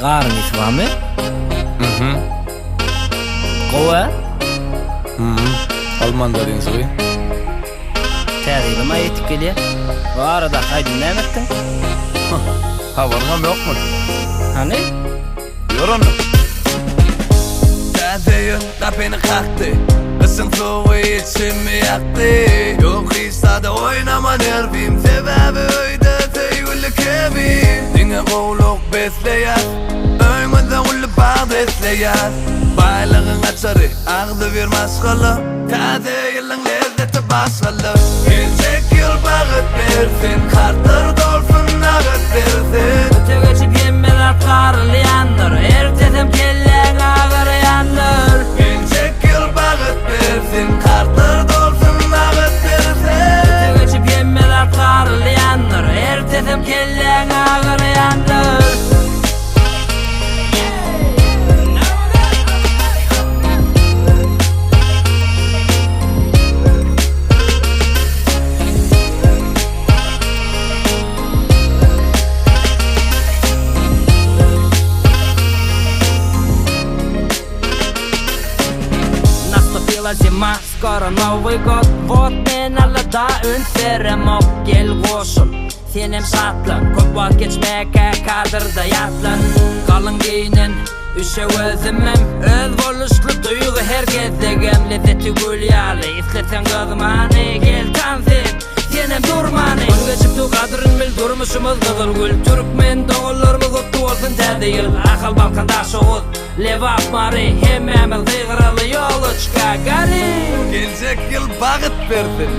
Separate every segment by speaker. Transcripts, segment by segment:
Speaker 1: Garın isvamy? Gowa?
Speaker 2: Almandaryň suwy.
Speaker 1: Täzegime ýetip gelýär. Bu arada haýdyn nämetdiň?
Speaker 2: Habarňam ýokmy?
Speaker 1: Hani?
Speaker 2: Ýörendim.
Speaker 3: Täzeýin gapyny kakdy. Kısın suwy içimi ýakdy. Ýok hisada oynama nervim. Sebäbi öýde teýgüli kebim. Diňe gowluk besleýär. Öýmede uly bağ besleýär. Baylygyň açary agdy bir masgaly. Täzeýin lezzeti başgaly. Gelecek ýyl bagyt bersin. Kartlar dolsun nagat bersin.
Speaker 1: Öte geçip yemmeler karlayanlar. Ertesem kelleň agarayanlar.
Speaker 3: Gelecek ýyl bagyt bersin. Kartlar dolsun nagat bersin.
Speaker 1: Öte geçip yemmeler karlayanlar. Ertesem kelleň agarayanlar. Zima, skoro Новый год. Вот men alla da ünferem och gel goşul. Senem satlan, köp wagt geçmeke kadırda yatlan. Kalın giyinin, üşe özümem. Öz boluşlu duygu herkesdegem. Lezzeti gülýäli, islesen gözmany. Gel tansit, senem durmany. Gün geçip tu kadryn bil durmuşumuz gyzyl gül. Türkmen dogallarymyz otdy bolsun täze ýyl. Akal balkan daşoğuz, lewap mary. Hemmemiz gygraly ýoly çykagary.
Speaker 3: Gelecek ýyl bagyt bersin.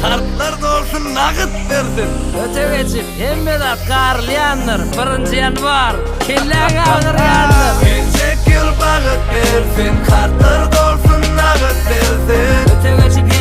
Speaker 3: Kartlar dolsun nagyt bersin.
Speaker 1: Öte geçip hemmeler karlayanlar. 1-nji ýanwar kelleň agarayanlar.
Speaker 3: Gelecek ýyl bagyt bersin. Kartlar dolsun nagyt bersin.
Speaker 1: Öte geçip